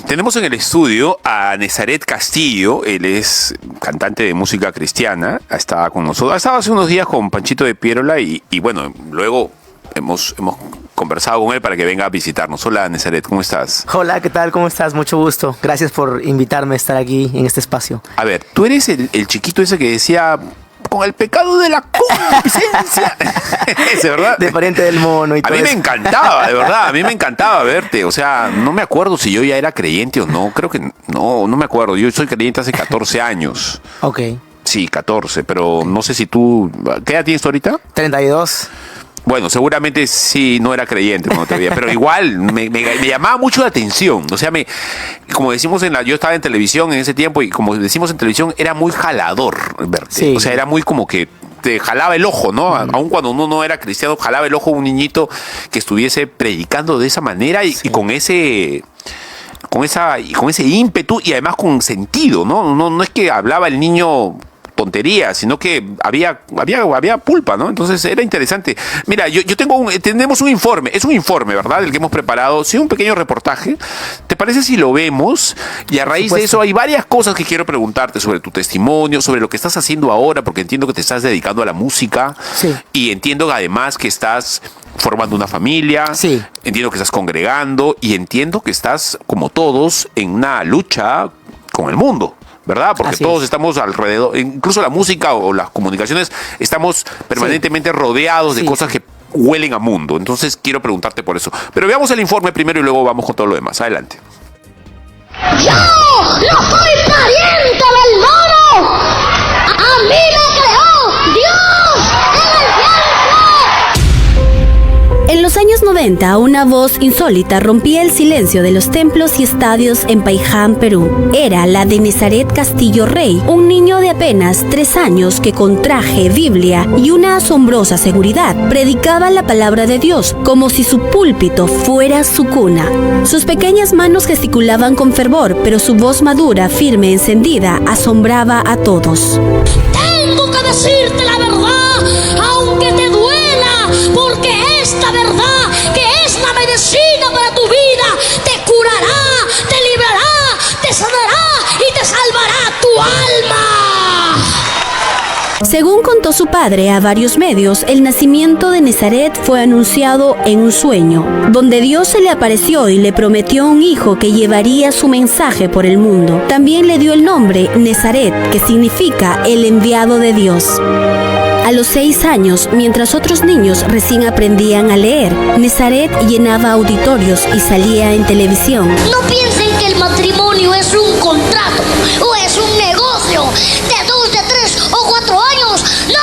Tenemos en el estudio a Nezaret Castillo. Él es cantante de música cristiana. Estaba con nosotros. Estaba hace unos días con Panchito de Pierola y bueno, luego hemos conversado con él para que venga a visitarnos. Hola, Nezaret, ¿cómo estás? Hola, ¿qué tal? ¿Cómo estás? Mucho gusto. Gracias por invitarme a estar aquí en este espacio. A ver, tú eres el chiquito ese que decía... con el pecado de la concupiscencia. Ese, ¿verdad? De Pariente del Mono y todo A mí me eso. encantaba, de verdad. A mí me encantaba verte. O sea, no me acuerdo si yo ya era creyente o no. Creo que no me acuerdo. Yo soy creyente hace 14 años. Ok. Sí, 14, pero no sé si tú... ¿Qué edad tienes tú ahorita? 32. Bueno, seguramente sí no era creyente cuando te veía, pero igual me llamaba mucho la atención. O sea, como decimos yo estaba en televisión en ese tiempo y como decimos en televisión, era muy jalador verte. Sí. O sea, era muy como que te jalaba el ojo, ¿no? Aun cuando uno no era cristiano, jalaba el ojo a un niñito que estuviese predicando de esa manera y con ese ímpetu y además con sentido, ¿no? No es que hablaba el niño tontería, sino que había pulpa, ¿no? Entonces era interesante. Mira, tenemos un informe, es un informe, ¿verdad? El que hemos preparado, sí, un pequeño reportaje. ¿Te parece si lo vemos? Y a raíz de eso hay varias cosas que quiero preguntarte sobre tu testimonio, sobre lo que estás haciendo ahora, porque entiendo que te estás dedicando a la música. Sí. Y entiendo además que estás formando una familia. Sí. Entiendo que estás congregando y entiendo que estás, como todos, en una lucha con el mundo, ¿verdad? Porque Así todos es. estamos alrededor, incluso la música o las comunicaciones, estamos permanentemente rodeados de Sí. cosas que huelen a mundo. Entonces quiero preguntarte por eso. Pero veamos el informe primero y luego vamos con todo lo demás. Adelante. ¡Yo no soy pariente del mono! ¡A mí me creó Dios en el vientre! En los años 90, una voz insólita rompía el silencio de los templos y estadios en Paiján, Perú. Era la de Nezaret Castillo Rey, un niño de apenas 3 años que con traje, Biblia y una asombrosa seguridad predicaba la palabra de Dios como si su púlpito fuera su cuna. Sus pequeñas manos gesticulaban con fervor, pero su voz madura, firme, encendida, asombraba a todos. Tengo que decirte la verdad, aunque te duela, porque esta verdad, que es la medicina para tu vida, te curará, te librará, te sanará y te salvará tu alma. Según contó su padre a varios medios, el nacimiento de Nezaret fue anunciado en un sueño, donde Dios se le apareció y le prometió un hijo que llevaría su mensaje por el mundo. También le dio el nombre Nezaret, que significa el enviado de Dios. A los 6 años, mientras otros niños recién aprendían a leer, Nezaret llenaba auditorios y salía en televisión. No piensen que el matrimonio es un contrato o es un negocio de 2, de 3 o 4 años. No.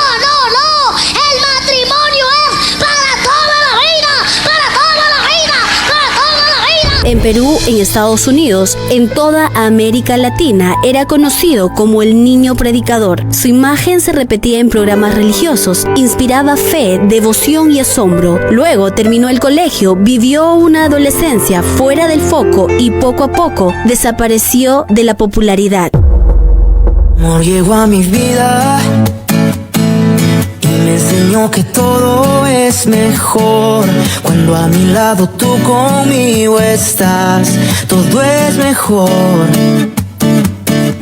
El matrimonio es para toda la vida, para toda la vida, para toda la vida. En Perú, en Estados Unidos, en toda América Latina, era conocido como el niño predicador. Su imagen se repetía en programas religiosos, inspiraba fe, devoción y asombro. Luego terminó el colegio, vivió una adolescencia fuera del foco y poco a poco desapareció de la popularidad. Amor llegó a mi vida y me enseñó que todo es mejor cuando a mi lado tú conmigo estás. Todo es mejor.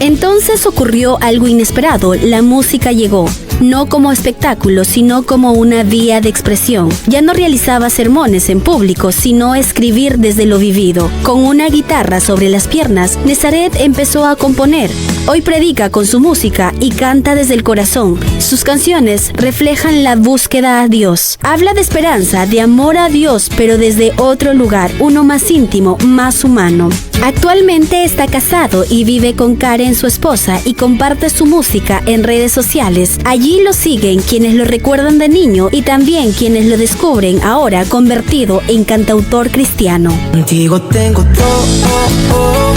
Entonces ocurrió algo inesperado, la música llegó. No como espectáculo, sino como una vía de expresión. Ya no realizaba sermones en público, sino escribir desde lo vivido. Con una guitarra sobre las piernas, Nezaret empezó a componer. Hoy predica con su música y canta desde el corazón. Sus canciones reflejan la búsqueda a Dios. Habla de esperanza, de amor a Dios, pero desde otro lugar, uno más íntimo, más humano. Actualmente está casado y vive con Karen, su esposa, y comparte su música en redes sociales. Allí lo siguen quienes lo recuerdan de niño y también quienes lo descubren ahora convertido en cantautor cristiano. Contigo tengo todo.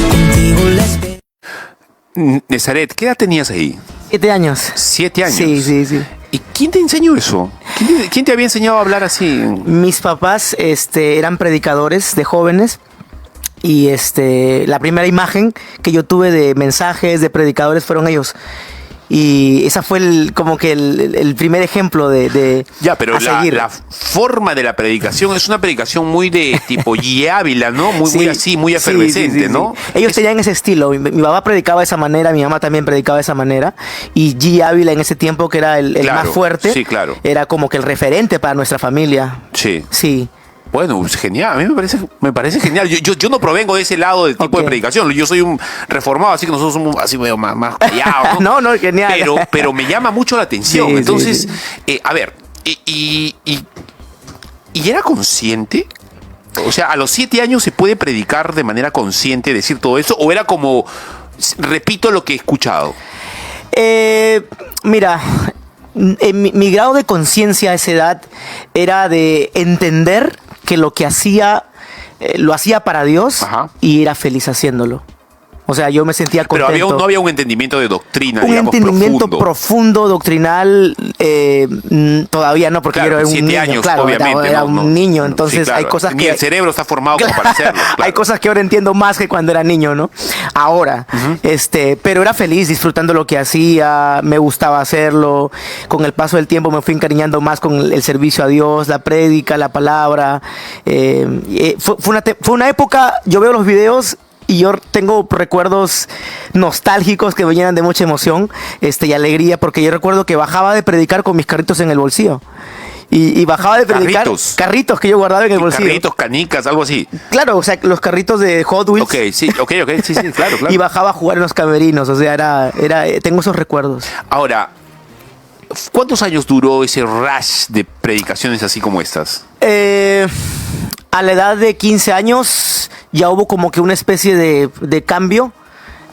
Contigo la esperanza. Nezaret, ¿qué edad tenías ahí? 7 años. 7 años. Sí. ¿Y quién te enseñó eso? ¿Quién te había enseñado a hablar así? Mis papás eran predicadores de jóvenes. Y la primera imagen que yo tuve de mensajes de predicadores fueron ellos. Y esa fue como que el primer ejemplo de Ya, pero a seguir. la forma de la predicación es una predicación muy de tipo G. Ávila, ¿no? Muy, Sí, muy así, muy sí, efervescente, sí, sí, ¿no? sí. Ellos tenían ese estilo. Mi papá predicaba de esa manera, mi mamá también predicaba de esa manera. Y G. Ávila en ese tiempo, que era el Claro, más fuerte, sí, claro. era como que el referente para nuestra familia. Sí. Sí. Bueno, pues genial, a mí me parece genial. Yo no provengo de ese lado de tipo Ok. de predicación. Yo soy un reformado, así que nosotros somos así medio más callados, ¿no? No, genial. Pero me llama mucho la atención. Sí, Entonces, sí, a ver, ¿y era consciente? O sea, ¿a los 7 años se puede predicar de manera consciente, decir todo eso? ¿O era como, repito lo que he escuchado? Mira, mi grado de conciencia a esa edad era de entender que lo que hacía, lo hacía para Dios. Ajá. Y era feliz haciéndolo. O sea, yo me sentía Pero contento. no había un entendimiento de doctrina, Un digamos, entendimiento profundo. profundo, doctrinal, todavía no, porque Claro, yo era un 7 niño, años, claro, obviamente. era no, un no. niño, Sí, entonces claro. hay cosas Ni que... el cerebro está formado como para hacerlo. Claro. Hay cosas que ahora entiendo más que cuando era niño, ¿no? Ahora, pero era feliz disfrutando lo que hacía, me gustaba hacerlo. Con el paso del tiempo me fui encariñando más con el servicio a Dios, la prédica, la palabra. Fue una época, yo veo los videos y yo tengo recuerdos nostálgicos que me llenan de mucha emoción y alegría, porque yo recuerdo que bajaba de predicar con mis carritos en el bolsillo. Y bajaba de predicar carritos que yo guardaba en el bolsillo. Carritos, canicas, algo así. Claro, o sea, los carritos de Hot Wheels. Ok, sí, claro. Y bajaba a jugar en los camerinos, o sea, tengo esos recuerdos. Ahora, ¿cuántos años duró ese rush de predicaciones así como estas? A la edad de 15 años ya hubo como que una especie de cambio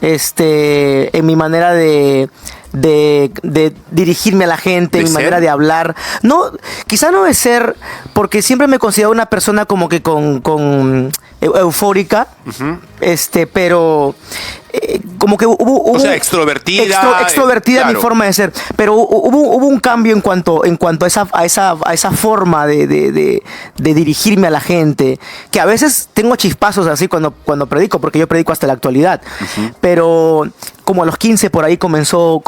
en mi manera de dirigirme a la gente, ¿De mi ser? manera de hablar. No, quizá no de ser, porque siempre me considero una persona como que con eufórica, pero como que hubo O sea, extrovertida. extrovertida claro. mi forma de ser, pero hubo un cambio en cuanto a esa forma de dirigirme a la gente, que a veces tengo chispazos así cuando predico, porque yo predico hasta la actualidad, pero como a los 15 por ahí comenzó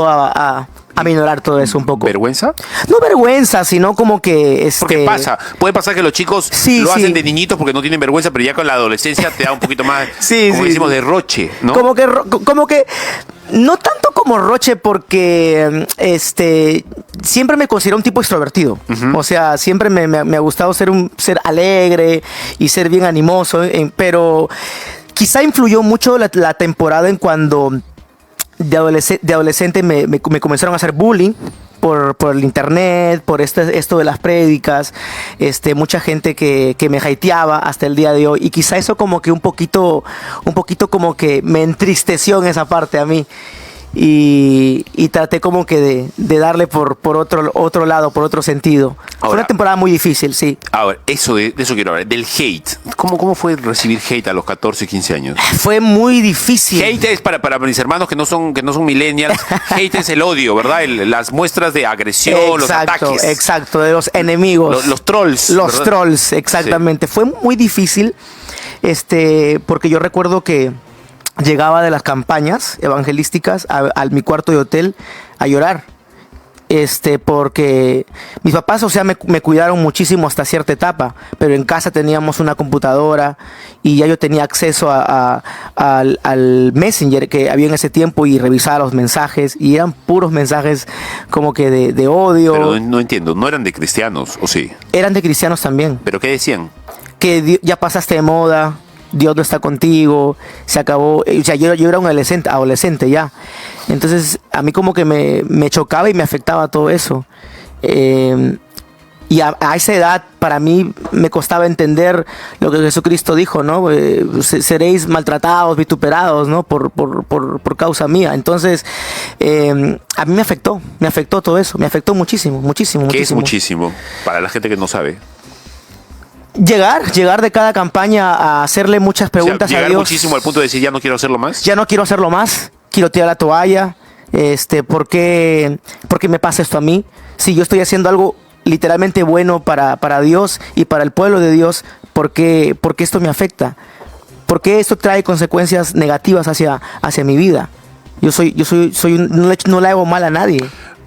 a minorar todo eso un poco. ¿Vergüenza? No vergüenza, sino como que... Porque puede pasar que los chicos Sí, lo sí. hacen de niñitos porque no tienen vergüenza, pero ya con la adolescencia te da un poquito más, Sí, como sí, decimos, sí. derroche, ¿no? Como que no tanto como roche, porque siempre me considero un tipo extrovertido. O sea, siempre me ha gustado ser alegre y ser bien animoso, pero quizá influyó mucho la temporada en cuando de adolescente me comenzaron a hacer bullying por el internet, por esto de las prédicas, mucha gente que me hateaba hasta el día de hoy, y quizá eso como que un poquito como que me entristeció en esa parte a mí, y traté como que de darle por otro lado, por otro sentido. Fue Ahora, una temporada muy difícil, sí. Ahora, de eso quiero hablar, del hate. ¿Cómo fue recibir hate a los 14, 15 años? Fue muy difícil. Hate es para mis hermanos que no son millennials. Hate es el odio, ¿verdad? Las muestras de agresión, los ataques. Exacto, de los enemigos. Los trolls. Los ¿verdad? trolls, exactamente. Fue muy difícil, porque yo recuerdo que llegaba de las campañas evangelísticas a mi cuarto de hotel a llorar. Porque mis papás, o sea, me cuidaron muchísimo hasta cierta etapa, pero en casa teníamos una computadora y ya yo tenía acceso al Messenger que había en ese tiempo, y revisaba los mensajes, y eran puros mensajes como que de odio. Pero no entiendo, ¿no eran de cristianos, o sí? Eran de cristianos también. ¿Pero qué decían? Que ya pasaste de moda, Dios no está contigo, se acabó. O sea, yo era un adolescente ya. Entonces, a mí como que me chocaba y me afectaba todo eso. Y a esa edad, para mí, me costaba entender lo que Jesucristo dijo, ¿no? Seréis maltratados, vituperados, ¿no? Por causa mía. Entonces, a mí me afectó todo eso, me afectó muchísimo. ¿Qué es muchísimo? Para la gente que no sabe. Llegar de cada campaña a hacerle muchas preguntas llegar a Dios. muchísimo al punto de decir, ya no quiero hacerlo más. Ya no quiero hacerlo más, quiero tirar la toalla. ¿Por qué me pasa esto a mí? Si yo estoy haciendo algo literalmente bueno para Dios y para el pueblo de Dios, ¿por qué esto me afecta? ¿Por qué esto trae consecuencias negativas hacia mi vida? No le hago mal a nadie.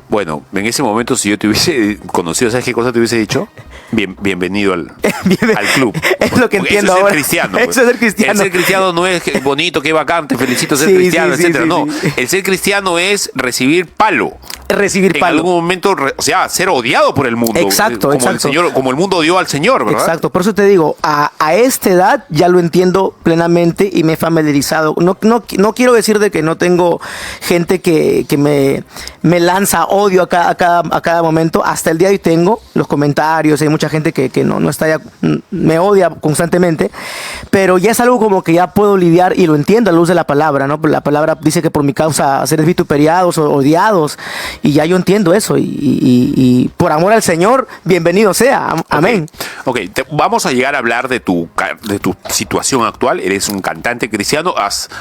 Bueno, en ese momento, si yo te hubiese conocido, ¿sabes qué cosa te hubiese dicho? Bienvenido al club. Es lo que Porque entiendo eso ahora. Es ser cristiano. Eso es ser cristiano. El ser cristiano no es bonito, qué bacán, te felicito ser Sí, cristiano, sí, etcétera. sí, No, sí. el ser cristiano es recibir palo. Recibir En palo. algún momento, o sea, ser odiado por el mundo. Exacto, como exacto. El Señor, como el mundo odió al Señor, ¿verdad? Exacto, por eso te digo, a esta edad ya lo entiendo plenamente y me he familiarizado. No quiero decir de que no tengo gente que me lanza odio a cada momento. Hasta el día de hoy tengo los comentarios, hay mucha gente que no está ya, me odia constantemente, pero ya es algo como que ya puedo lidiar y lo entiendo a la luz de la palabra, ¿no? La palabra dice que por mi causa seres vituperiados o odiados, y ya yo entiendo eso y por amor al Señor, bienvenido sea. Amén. Ok, vamos a llegar a hablar de tu situación actual. Eres un cantante cristiano,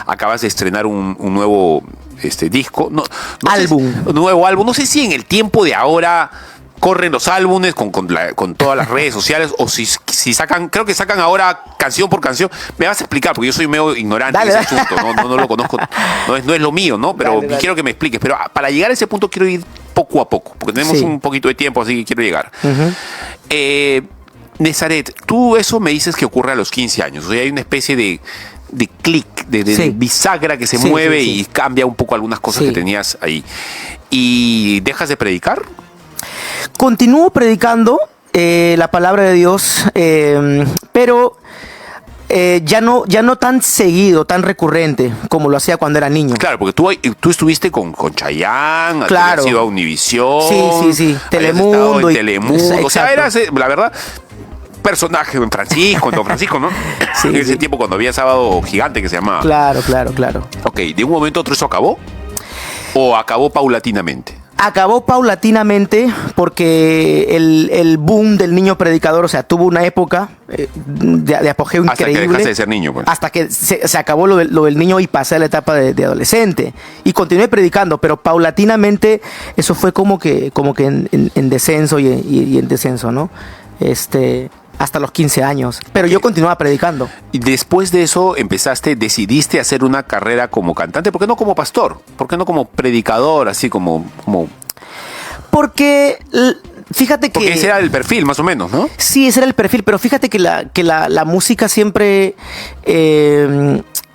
acabas de estrenar un nuevo disco. Álbum. Un nuevo álbum. No sé si en el tiempo de ahora corren los álbumes con todas las redes sociales o si sacan, creo que sacan ahora canción por canción. Me vas a explicar porque yo soy medio ignorante Dale, de ese dale. asunto, no lo conozco, no es lo mío, ¿no? Pero Dale. quiero que me expliques. Pero para llegar a ese punto quiero ir poco a poco, porque tenemos Sí. un poquito de tiempo, así que quiero llegar. Ujú. Nezaret, tú eso me dices que ocurre a los 15 años, o sea, hay una especie de clic, de Sí. bisagra que se Sí, mueve sí, sí. y cambia un poco algunas cosas Sí. que tenías ahí. ¿Y dejas de predicar? Continúo predicando la palabra de Dios, pero ya no tan seguido, tan recurrente como lo hacía cuando era niño. Claro, porque tú estuviste con Chayanne, Claro. has ido a Univisión. Sí. habías Telemundo estado en y- Telemundo. O sea, Exacto. eras, la verdad, personaje en Francisco, en Don Francisco, ¿no? Sí, en ese sí. tiempo cuando había Sábado Gigante que se llamaba. Claro. Ok, ¿de un momento a otro eso acabó? ¿O acabó paulatinamente? Acabó paulatinamente porque el boom del niño predicador, o sea, tuvo una época de apogeo Hasta que increíble. dejaste de ser niño, pues. Hasta que se acabó lo del niño y pasé a la etapa de adolescente. Y continué predicando, pero paulatinamente eso fue como que en descenso y en descenso, ¿no? Hasta los 15 años. Pero yo continuaba predicando. Y después de eso decidiste hacer una carrera como cantante. ¿Por qué no como pastor? ¿Por qué no como predicador, así como... Porque fíjate que... Porque ese era el perfil, más o menos, ¿no? Sí, ese era el perfil, pero fíjate que la música siempre,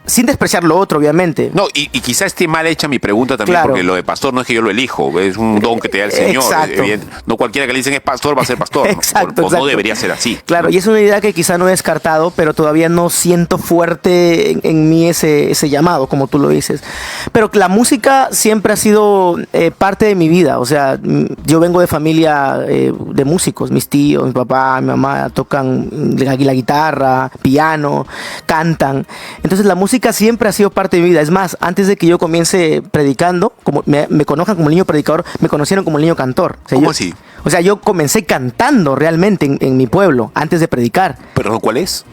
sin despreciar lo otro, obviamente. No, y quizá esté mal hecha mi pregunta también, Claro. porque lo de pastor no es que yo lo elijo, es un don que te da el Señor. Exacto. No cualquiera que le dicen es pastor va a ser pastor. ¿no? Exacto, O no exacto. debería ser así. Claro, y es una idea que quizá no he descartado, pero todavía no siento fuerte en mí ese llamado, como tú lo dices. Pero la música siempre ha sido parte de mi vida. O sea, yo vengo de familia de músicos. Mis tíos, mi papá, mi mamá tocan la guitarra, piano, cantan. Entonces la música siempre ha sido parte de mi vida. Es más, antes de que yo comience predicando, como me conozcan como el niño predicador, me conocieron como el niño cantor. O sea, ¿Cómo yo- así? O sea, yo comencé cantando realmente en mi pueblo, antes de predicar. ¿Pero cuál es?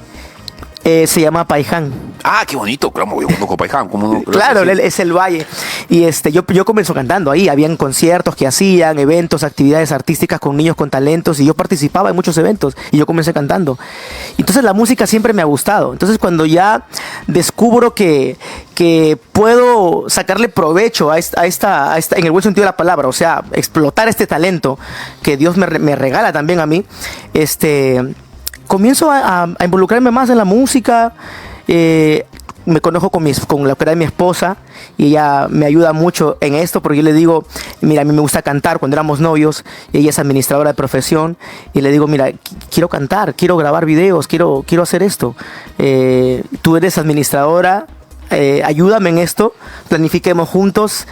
Se llama Paiján. Ah, qué bonito. Claro, yo conozco Paiján. ¿Cómo no? Claro, Sí. es el valle. Y yo comencé cantando ahí. Habían conciertos que hacían, eventos, actividades artísticas con niños con talentos. Y yo participaba en muchos eventos. Y yo comencé cantando. Entonces la música siempre me ha gustado. Entonces cuando ya descubro que puedo sacarle provecho a esta, en el buen sentido de la palabra, o sea, explotar este talento que Dios me regala también a mí, comienzo a involucrarme más en la música. Me conozco con la que era mi esposa y ella me ayuda mucho en esto porque yo le digo, mira, a mí me gusta cantar cuando éramos novios y ella es administradora de profesión y le digo, mira, quiero cantar, quiero grabar videos, quiero hacer esto. Tú eres administradora, ayúdame en esto, planifiquemos juntos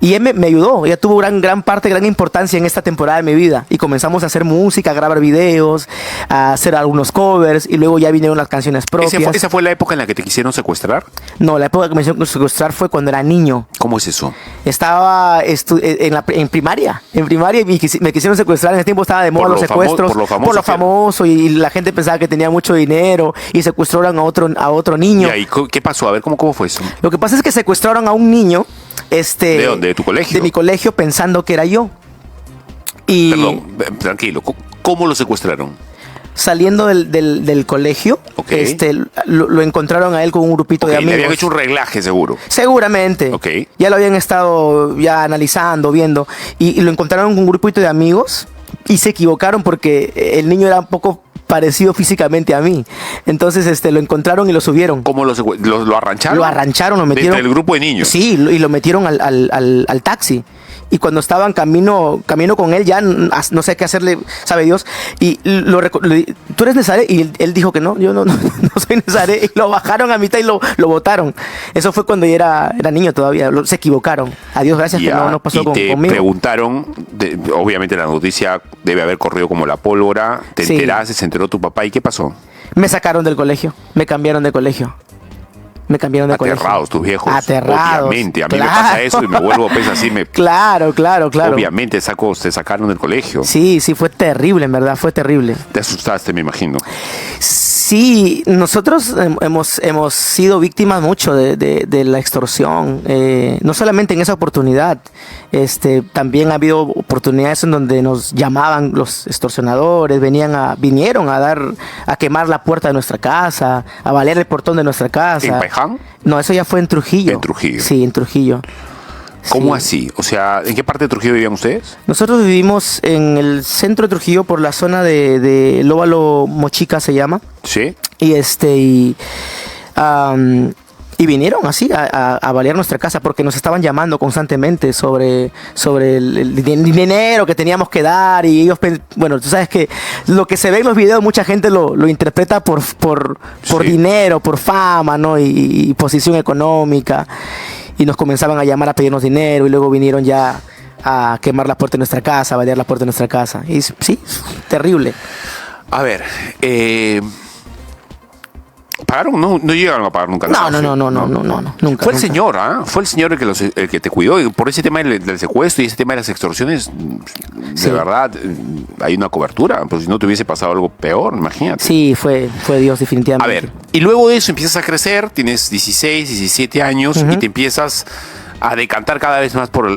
y él me ayudó. Ella tuvo gran parte, gran importancia en esta temporada de mi vida. Y comenzamos a hacer música, a grabar videos, a hacer algunos covers. Y luego ya vinieron las canciones propias. ¿Esa fue la época en la que te quisieron secuestrar? No, la época que me hicieron secuestrar fue cuando era niño. ¿Cómo es eso? Estaba en primaria. En primaria y me quisieron secuestrar. En ese tiempo estaba de moda Por los lo secuestros. por lo famoso Por lo que era. famoso. Y la gente pensaba que tenía mucho dinero. Y secuestraron a otro niño. ¿Y ahí qué pasó? A ver, ¿cómo fue eso? Lo que pasa es que secuestraron a un niño. ¿De dónde? ¿De tu colegio? De mi colegio, pensando que era yo. Y Perdón, tranquilo. ¿Cómo lo secuestraron? saliendo del colegio, Ok. lo encontraron a él con un grupito Ok, de le amigos. habían hecho un reglaje, seguro. Seguramente. Ok. Ya lo habían estado ya analizando, viendo. Y lo encontraron con un grupito de amigos y se equivocaron porque el niño era un poco parecido físicamente a mí. Entonces lo encontraron y lo subieron. ¿Cómo lo arrancharon? Lo arrancharon, lo metieron. Dentro del grupo de niños. Sí, y lo metieron al taxi. Y cuando estaban camino con él, ya no sé qué hacerle, sabe Dios. Y ¿tú eres Nezaré? Y él dijo que no, yo no soy Nezaré. Y lo bajaron a mitad y lo botaron. Eso fue cuando yo era niño todavía. Se equivocaron. A Dios gracias que no pasó y te conmigo. preguntaron, obviamente la noticia debe haber corrido como la pólvora. Te Sí. enteraste, se enteró tu papá. ¿Y qué pasó? Me sacaron del colegio. Me cambiaron de colegio. Aterrados tus viejos. Aterrados. Obviamente. A mí me Claro. pasa eso y me vuelvo pues así. Claro. Obviamente te sacaron del colegio. Sí, fue terrible, en verdad, fue terrible. Te asustaste, me imagino. Sí, nosotros hemos sido víctimas mucho de la extorsión, no solamente en esa oportunidad, también ha habido oportunidades en donde nos llamaban los extorsionadores, vinieron a quemar la puerta de nuestra casa, a balear el portón de nuestra casa. ¿En Paiján? No, eso ya fue en Trujillo. En Trujillo. Sí, en Trujillo. ¿Cómo Sí. así? O sea, ¿en qué parte de Trujillo vivían ustedes? Nosotros vivimos en el centro de Trujillo por la zona de Lóbalo Mochica se llama. Sí. Y vinieron así a balear nuestra casa porque nos estaban llamando constantemente sobre el dinero que teníamos que dar y ellos, bueno, tú sabes que lo que se ve en los videos mucha gente lo interpreta por Sí. dinero, por fama, ¿no? Y posición económica y nos comenzaban a llamar a pedirnos dinero y luego vinieron ya a quemar la puerta de nuestra casa, a balear la puerta de nuestra casa y sí, terrible. A ver, ¿pagaron? No llegaron a pagar nunca. No, nunca. Fue el nunca. señor, ¿ah? Fue el señor el que te cuidó. Y por ese tema del secuestro y ese tema de las extorsiones, Sí. de verdad, hay una cobertura. Pues si no te hubiese pasado algo peor, imagínate. Sí, fue Dios A definitivamente. ver, y luego de eso empiezas a crecer, tienes 16, 17 años y te empiezas a decantar cada vez más por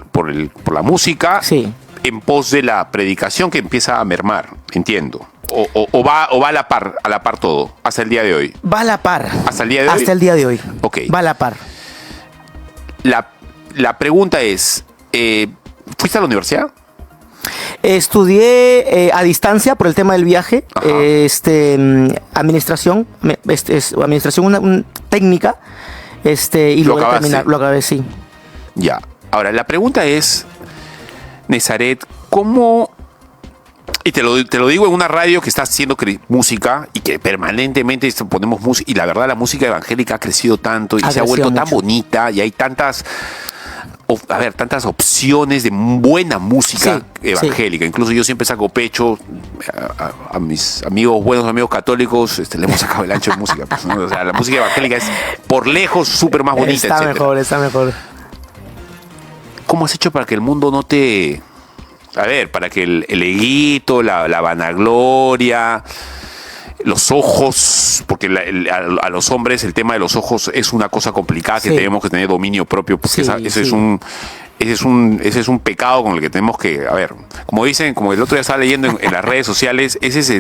la música Sí. en pos de la predicación que empieza a mermar, entiendo. O va a la par todo, hasta el día de hoy. Va a la par. ¿Hasta el día de hoy? Hasta el día de hoy. Ok. Va a la par. La pregunta es, ¿fuiste a la universidad? Estudié a distancia por el tema del viaje. Ajá. Administración. Administración, una técnica. Y ¿Lo logré acabaste? terminar. Lo acabé, sí. Ya. Ahora, la pregunta es, Nezaret, ¿cómo...? Y te lo digo en una radio que está haciendo música y que permanentemente ponemos música. Y la verdad, la música evangélica ha crecido tanto y se ha crecido vuelto tan mucho. bonita y hay tantas opciones de buena música Sí, evangélica. Incluso yo siempre saco pecho a mis buenos amigos católicos, le hemos sacado el ancho de música. Pues, ¿no? O sea, la música evangélica es por lejos súper más bonita, Está etcétera. está mejor. ¿Cómo has hecho para que el mundo no te... A ver, para que el eguito, la vanagloria, los ojos, porque a los hombres el tema de los ojos es una cosa complicada que Sí. tenemos que tener dominio propio, porque Sí, ese sí. es un pecado con el que tenemos que, a ver, como el otro día estaba leyendo en las redes sociales, ese es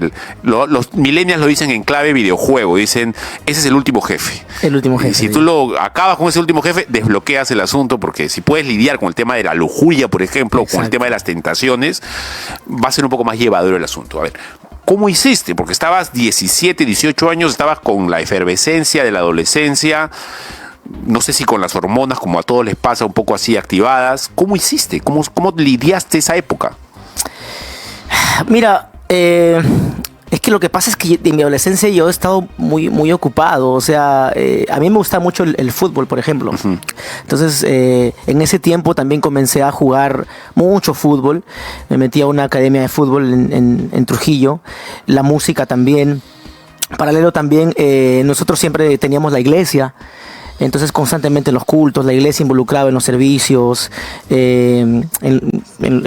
los millennials lo dicen en clave videojuego, dicen, ese es el último jefe. El último jefe. Y si sí. tú lo acabas con ese último jefe, desbloqueas el asunto, porque si puedes lidiar con el tema de la lujuria, por ejemplo, o con el Exacto. tema de las tentaciones, va a ser un poco más llevadero el asunto. A ver, ¿cómo hiciste? Porque estabas 17, 18 años, estabas con la efervescencia de la adolescencia, no sé si con las hormonas, como a todos les pasa, un poco así activadas. ¿Cómo hiciste? ¿Cómo lidiaste esa época? Mira, es que lo que pasa es que en mi adolescencia yo he estado muy ocupado. O sea, a mí me gusta mucho el fútbol, por ejemplo. Entonces, en ese tiempo también comencé a jugar mucho fútbol. Me metí a una academia de fútbol en Trujillo. La música también. Paralelo también, nosotros siempre teníamos la iglesia. Entonces constantemente en los cultos, la iglesia involucrada en los servicios, en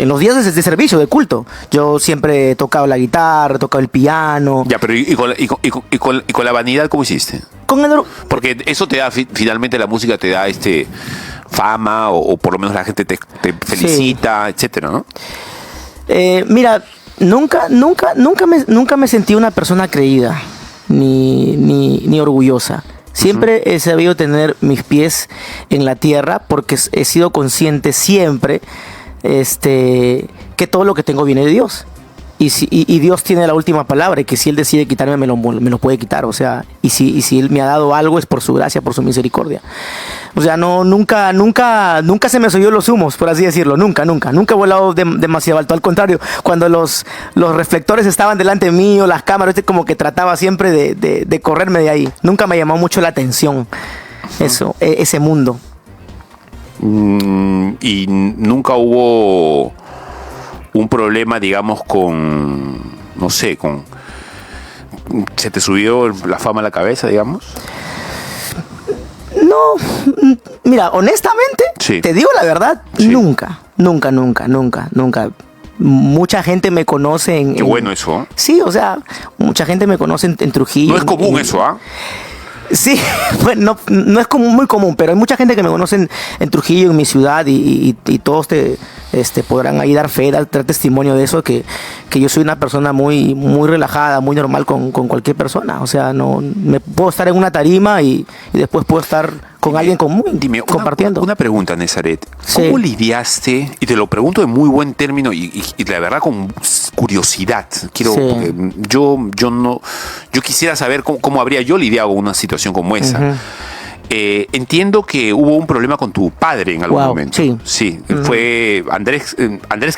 los días de servicio, de culto. Yo siempre he tocado la guitarra, he tocado el piano. Ya, pero ¿y con la vanidad cómo hiciste? Con el... Porque eso te da, finalmente la música te da fama, o por lo menos la gente te felicita, etcétera, ¿no? Mira, Nunca me sentí una persona creída, ni orgullosa. Siempre he sabido tener mis pies en la tierra porque he sido consciente siempre que todo lo que tengo viene de Dios. Y Dios tiene la última palabra, y que si Él decide quitarme, me lo puede quitar. O sea, y si Él me ha dado algo es por su gracia, por su misericordia. O sea, nunca se me subió los humos, por así decirlo. Nunca he volado demasiado alto. Al contrario, cuando los reflectores estaban delante mío, las cámaras, como que trataba siempre de correrme de ahí. Nunca me llamó mucho la atención ese mundo. Y nunca hubo un problema, digamos, no sé, ¿se te subió la fama a la cabeza, digamos? No, mira, honestamente, sí. Te digo la verdad, sí. Nunca. Mucha gente me conoce Qué bueno eso, ¿eh? Sí, o sea, mucha gente me conoce en Trujillo. No es común eso, ¿ah? Sí, bueno, no es muy común, pero hay mucha gente que me conoce en Trujillo, en mi ciudad, y todos podrán ahí dar fe, dar testimonio de eso, que yo soy una persona muy relajada, muy normal con cualquier persona. O sea, no me puedo estar en una tarima y después puedo estar con alguien común, compartiendo. Una pregunta, Nazaret. Sí. ¿Cómo lidiaste? Y te lo pregunto de muy buen término y la verdad con curiosidad. Porque yo quisiera saber cómo habría yo lidiado con una situación como esa. Uh-huh. Entiendo que hubo un problema con tu padre en algún momento. Sí. Uh-huh. Fue Andrés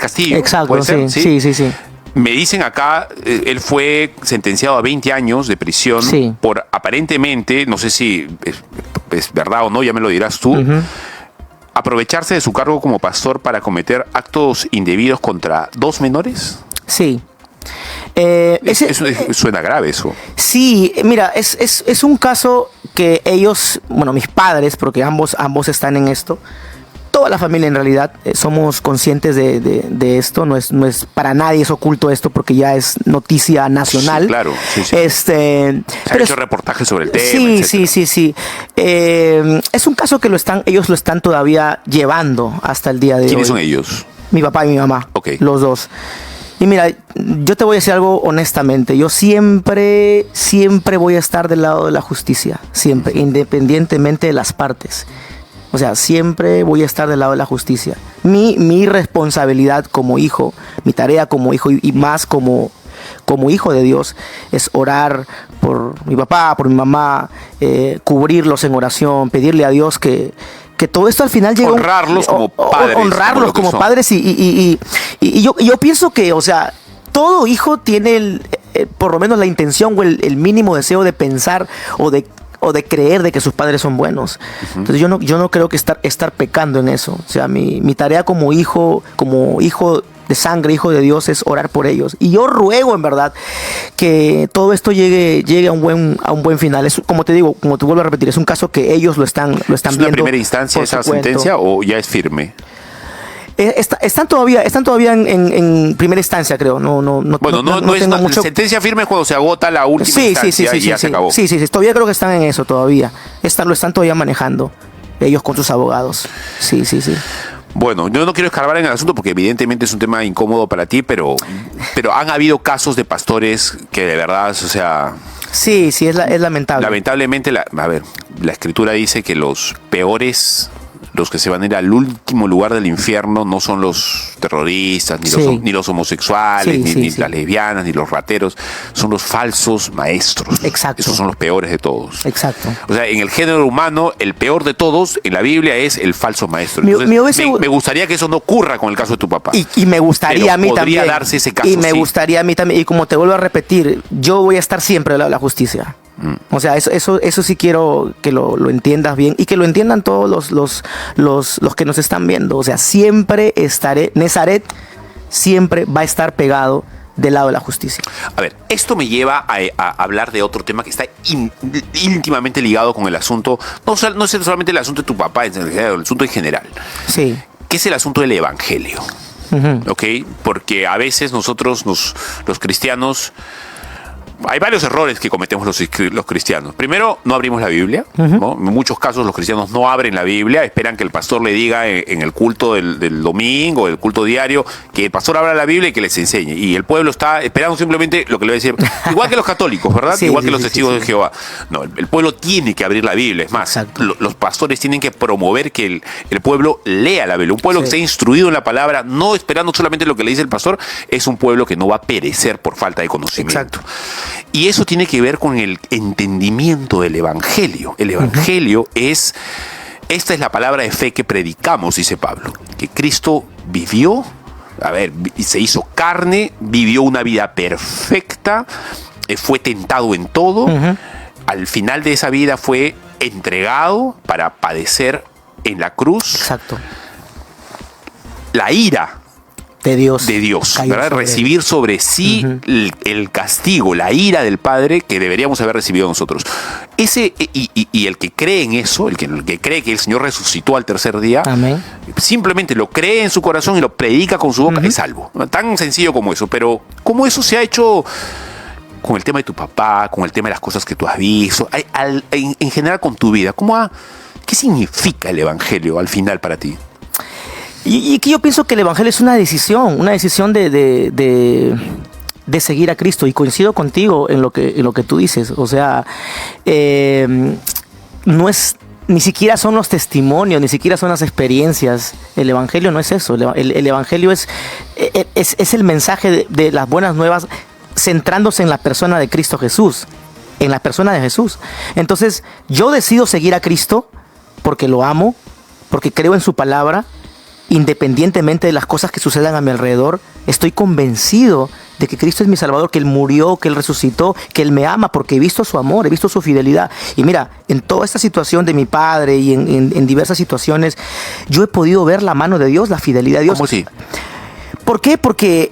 Castillo. Exacto, ¿puede ser? Sí. Me dicen acá, él fue sentenciado a 20 años de prisión por aparentemente, no sé si es verdad o no, ya me lo dirás tú, uh-huh, aprovecharse de su cargo como pastor para cometer actos indebidos contra 2 menores. Sí. Suena grave eso. Sí, mira, es un caso que ellos, bueno, mis padres, porque ambos están en esto, toda la familia en realidad, somos conscientes de esto, no es para nadie es oculto esto porque ya es noticia nacional. Sí, claro. Sí. Se han hecho reportajes sobre el tema. Sí. Es un caso que ellos lo están todavía llevando hasta el día de hoy. ¿Quiénes son ellos? Mi papá y mi mamá, los dos. Y mira, yo te voy a decir algo honestamente. Yo siempre voy a estar del lado de la justicia. Siempre, independientemente de las partes. O sea, siempre voy a estar del lado de la justicia. Mi responsabilidad como hijo, mi tarea como hijo y más como hijo de Dios es orar por mi papá, por mi mamá, cubrirlos en oración, pedirle a Dios que todo esto al final llegue honrarlos como padres. Honrarlos como padres y yo pienso que, o sea, todo hijo tiene por lo menos la intención o el mínimo deseo de pensar o de creer de que sus padres son buenos. Uh-huh. Entonces yo no creo que estar pecando en eso. O sea, mi tarea como hijo de sangre, hijo de Dios, es orar por ellos. Y yo ruego, en verdad, que todo esto llegue a un buen final. Es, como te digo, como te vuelvo a repetir, es un caso que ellos lo están viendo. ¿Es una primera instancia esa sentencia o ya es firme? Están todavía en primera instancia, creo. No es mucho... sentencia firme es cuando se agota la última instancia y ya se acabó. Sí, todavía creo que están en eso todavía. Lo están todavía manejando ellos con sus abogados. Sí. Bueno, yo no quiero escarbar en el asunto porque evidentemente es un tema incómodo para ti, pero han habido casos de pastores que de verdad, o sea... Sí, es lamentable. Lamentablemente, la Escritura dice que los peores, los que se van a ir al último lugar del infierno, no son los terroristas, ni los homosexuales, ni las lesbianas, ni los rateros, son los falsos maestros. Exacto. Esos son los peores de todos. Exacto. O sea, en el género humano, el peor de todos en la Biblia es el falso maestro. Entonces, me gustaría que eso no ocurra con el caso de tu papá. Y me gustaría a mí también. Podría darse ese caso. Y me gustaría a mí también. Y como te vuelvo a repetir, yo voy a estar siempre al lado de la justicia. O sea, eso sí quiero que lo entiendas bien y que lo entiendan todos los que nos están viendo. O sea, siempre estaré, Nazaret siempre va a estar pegado del lado de la justicia. A ver, esto me lleva a hablar de otro tema que está íntimamente ligado con el asunto, no es solamente el asunto de tu papá, es el asunto en general. Sí. Que es el asunto del evangelio. Uh-huh. ¿Ok? Porque a veces nosotros, los cristianos, hay varios errores que cometemos los cristianos. Primero, no abrimos la Biblia, ¿no? En muchos casos los cristianos no abren la Biblia, esperan que el pastor le diga en el culto del domingo, el culto diario, que el pastor abra la Biblia y que les enseñe. Y el pueblo está esperando simplemente lo que le va a decir, igual que los católicos, ¿verdad? Sí, igual que sí, los sí, testigos sí. de Jehová. No, el pueblo tiene que abrir la Biblia. Es más, Exacto. los pastores tienen que promover que el pueblo lea la Biblia. Un pueblo Sí. que esté instruido en la palabra, no esperando solamente lo que le dice el pastor, es un pueblo que no va a perecer por falta de conocimiento. Exacto. Y eso tiene que ver con el entendimiento del Evangelio. El Evangelio es, esta es la palabra de fe que predicamos, dice Pablo, que Cristo vivió, se hizo carne, vivió una vida perfecta, fue tentado en todo, al final de esa vida fue entregado para padecer en la cruz Exacto. la ira De Dios. ¿verdad? Cayó sobre Recibir sobre sí el castigo, la ira del Padre que deberíamos haber recibido nosotros. Y el que cree en eso, el que cree que el Señor resucitó al tercer día, Amén. simplemente lo cree en su corazón y lo predica con su boca, es salvo. Tan sencillo como eso. Pero ¿cómo eso se ha hecho con el tema de tu papá, con el tema de las cosas que tú has visto, en general con tu vida? ¿Qué significa el Evangelio al final para ti? Y que yo pienso que el Evangelio es una decisión de seguir a Cristo. Y coincido contigo en lo que tú dices. O sea, no es, ni siquiera son los testimonios, ni siquiera son las experiencias. El Evangelio no es eso. El Evangelio es el mensaje de las buenas nuevas, centrándose en la persona de Cristo Jesús. En la persona de Jesús. Entonces, yo decido seguir a Cristo porque lo amo, porque creo en su palabra. Independientemente de las cosas que sucedan a mi alrededor, estoy convencido de que Cristo es mi Salvador, que Él murió, que Él resucitó, que Él me ama, porque he visto su amor, he visto su fidelidad. Y mira, en toda esta situación de mi padre y en diversas situaciones, yo he podido ver la mano de Dios, la fidelidad de Dios. ¿Cómo así? ¿Por qué? Porque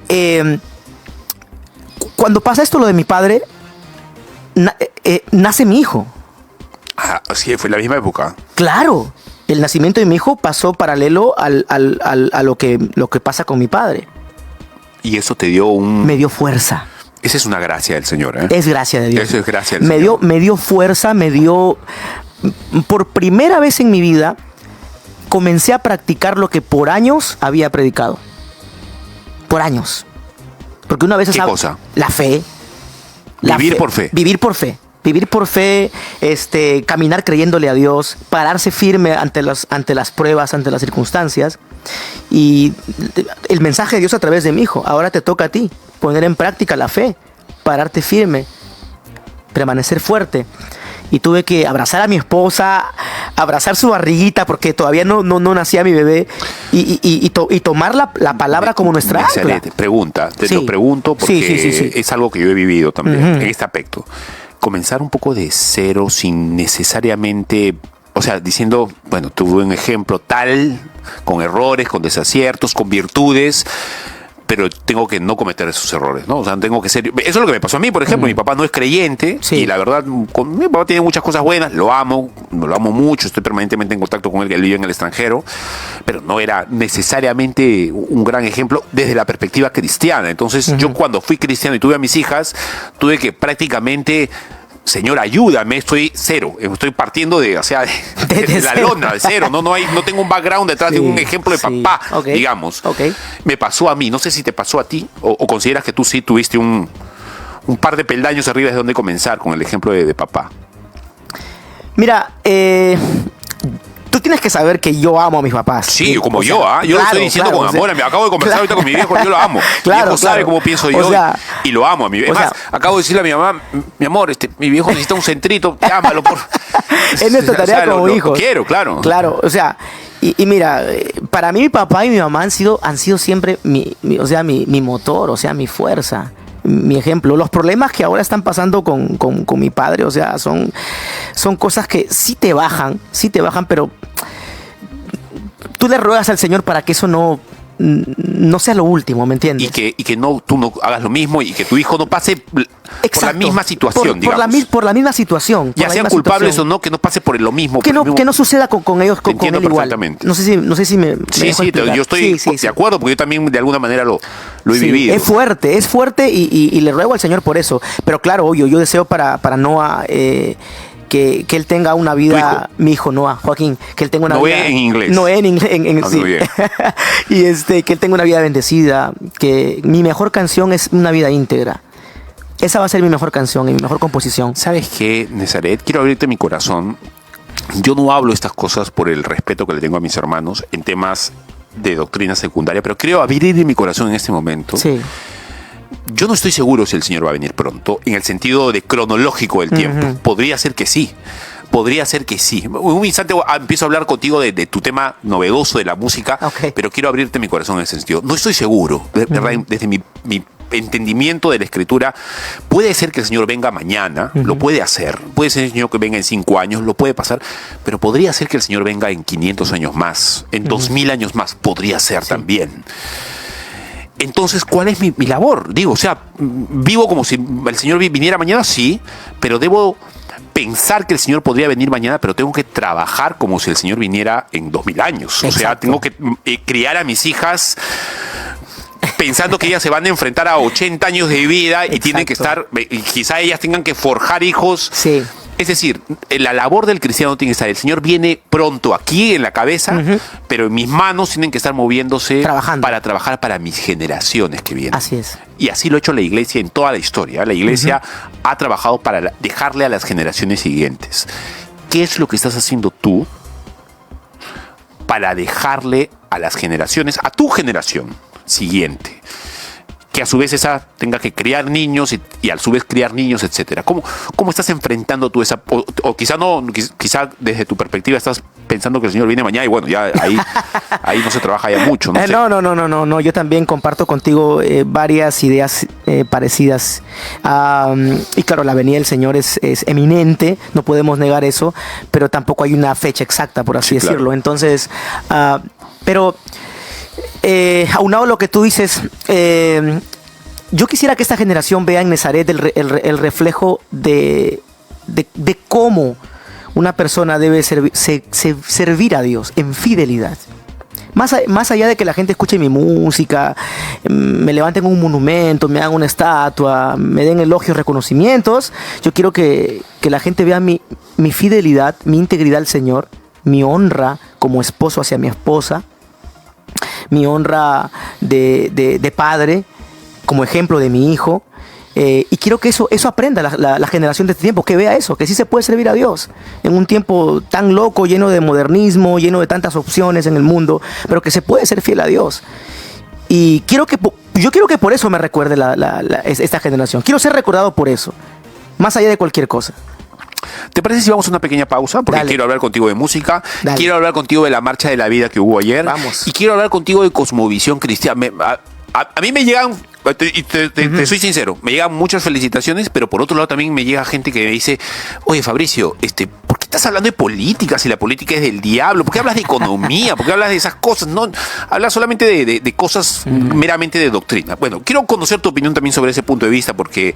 cuando pasa esto lo de mi padre, nace mi hijo. Sí, fue la misma época. Claro. El nacimiento de mi hijo pasó paralelo a lo que pasa con mi padre. Y eso te dio Me dio fuerza. Esa es una gracia del Señor, ¿eh? Es gracia de Dios. Eso es gracia del me Señor. me dio fuerza, por primera vez en mi vida, comencé a practicar lo que por años había predicado. Por años. Porque una vez... ¿Qué cosa? La fe. Vivir por fe. Vivir por fe. Vivir por fe, caminar creyéndole a Dios, pararse firme ante las pruebas, ante las circunstancias. Y el mensaje de Dios a través de mi hijo. Ahora te toca a ti poner en práctica la fe, pararte firme, permanecer fuerte. Y tuve que abrazar a mi esposa, abrazar su barriguita porque todavía no nacía mi bebé y tomar la palabra como nuestra ancla. Excelente. Pregunta, te Sí. lo pregunto porque Sí. es algo que yo he vivido también en este aspecto. Comenzar un poco de cero sin necesariamente, o sea, diciendo, bueno, tuve un ejemplo tal, con errores, con desaciertos, con virtudes, pero tengo que no cometer esos errores, ¿no? O sea, tengo que ser... Eso es lo que me pasó a mí, por ejemplo. Mi papá no es creyente, Sí. y la verdad, mi papá tiene muchas cosas buenas, lo amo mucho, estoy permanentemente en contacto con él, él vive en el extranjero, pero no era necesariamente un gran ejemplo desde la perspectiva cristiana. Entonces, yo cuando fui cristiano y tuve a mis hijas, tuve que prácticamente... Señor, ayúdame, estoy cero, estoy partiendo de la cero. lona, de cero, no tengo un background detrás de un ejemplo de sí. papá, Ok, digamos. ok. Me pasó a mí, no sé si te pasó a ti, o consideras que tú sí tuviste un par de peldaños arriba de donde comenzar con el ejemplo de papá. Mira, tú tienes que saber que yo amo a mis papás. Sí, como O sea, yo, ¿ah? Yo lo estoy diciendo claro, con o sea, amor. Me acabo de conversar ahorita con mi viejo, yo lo amo. Claro, Mi viejo sabe claro. cómo pienso O yo sea, y lo amo a mi viejo. Es o más, sea, acabo de decirle a mi mamá, mi amor, mi viejo necesita un centrito, llámalo por... Es nuestra tarea como hijos. Quiero, claro. Claro, o sea, y mira, para mí mi papá y mi mamá han sido siempre mi motor, o sea, mi fuerza, mi ejemplo. Los problemas que ahora están pasando con mi padre, o sea, son cosas que sí te bajan, pero tú le ruegas al Señor para que eso no sea lo último, ¿me entiendes? Y que tú no hagas lo mismo y que tu hijo no pase por la Exacto. misma situación, digamos. Por la misma situación. Ya sean culpables o no, que no pase por lo mismo. Que no suceda con ellos, con entiendo él igual. perfectamente. No sé si me Sí, dejo explicar. yo estoy Sí. de acuerdo, porque yo también de alguna manera lo he Sí, vivido. es fuerte y le ruego al Señor por eso. Pero claro, obvio, yo deseo para Noah que él tenga una vida, mi hijo Noah, Joaquín, que él tenga una Noé vida en inglés. Noé en inglés, sí. muy bien. Y que él tenga una vida bendecida, que mi mejor canción es una vida íntegra. Esa va a ser mi mejor canción y mi mejor composición. ¿Sabes qué, Nazaret? Quiero abrirte mi corazón. Yo no hablo estas cosas por el respeto que le tengo a mis hermanos en temas de doctrina secundaria, pero quiero abrir mi corazón en este momento. Sí. Yo no estoy seguro si el Señor va a venir pronto, en el sentido de cronológico del tiempo. Podría ser que sí. Podría ser que sí. En un instante empiezo a hablar contigo de tu tema novedoso de la música, Ok. pero quiero abrirte mi corazón en ese sentido. No estoy seguro, ¿verdad? Desde mi entendimiento de la Escritura, puede ser que el Señor venga mañana, lo puede hacer. Puede ser el Señor que venga en 5 años, lo puede pasar, pero podría ser que el Señor venga en 500 años más, en 2000 años más, podría ser también. Entonces, ¿cuál es mi labor? Digo, o sea, vivo como si el Señor viniera mañana, sí, pero debo pensar que el Señor podría venir mañana, pero tengo que trabajar como si el Señor viniera en 2000 años. O sea, Exacto. tengo que criar a mis hijas pensando que ellas se van a enfrentar a 80 años de vida y tienen que estar, y quizá ellas tengan que forjar hijos. Sí. Es decir, la labor del cristiano tiene que estar, el Señor viene pronto aquí en la cabeza, pero mis manos tienen que estar moviéndose Trabajando. para trabajar para mis generaciones que vienen. Así es. Y así lo ha hecho la iglesia en toda la historia. La iglesia ha trabajado para dejarle a las generaciones siguientes. ¿Qué es lo que estás haciendo tú para dejarle a las generaciones, a tu generación siguiente? Que a su vez esa tenga que criar niños y a su vez criar niños, etcétera. ¿Cómo estás enfrentando tú esa? O quizá no, quizá desde tu perspectiva estás pensando que el Señor viene mañana y bueno, ya ahí no se trabaja ya mucho. No sé. No. Yo también comparto contigo varias ideas parecidas. Y claro, la venida del Señor es eminente, no podemos negar eso, pero tampoco hay una fecha exacta, por así Sí, claro. decirlo. Entonces, pero aunado a lo que tú dices, yo quisiera que esta generación vea en Nazaret el reflejo de cómo una persona debe servir a Dios en fidelidad. Más allá de que la gente escuche mi música, me levanten un monumento, me hagan una estatua, me den elogios, reconocimientos, yo quiero que la gente vea mi fidelidad, mi integridad al Señor, mi honra como esposo hacia mi esposa, mi honra de padre, como ejemplo de mi hijo. Y quiero que eso aprenda la generación de este tiempo, que vea eso, que sí se puede servir a Dios en un tiempo tan loco, lleno de modernismo, lleno de tantas opciones en el mundo, pero que se puede ser fiel a Dios. Y yo quiero que por eso me recuerde esta generación. Quiero ser recordado por eso, más allá de cualquier cosa. ¿Te parece si vamos a una pequeña pausa? Porque Dale. quiero hablar contigo de música, Dale. quiero hablar contigo de la marcha de la vida que hubo ayer. Vamos. Y quiero hablar contigo de cosmovisión cristiana. A mí me llegan, y te soy sincero, me llegan muchas felicitaciones, pero por otro lado también me llega gente que me dice, oye Fabricio, ¿por qué estás hablando de política si la política es del diablo? ¿Por qué hablas de economía? ¿Por qué hablas de esas cosas? No, hablas solamente de cosas meramente de doctrina. Bueno, quiero conocer tu opinión también sobre ese punto de vista porque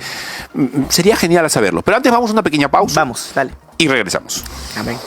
sería genial saberlo. Pero antes vamos a una pequeña pausa. Vamos, dale. Y regresamos. Amén.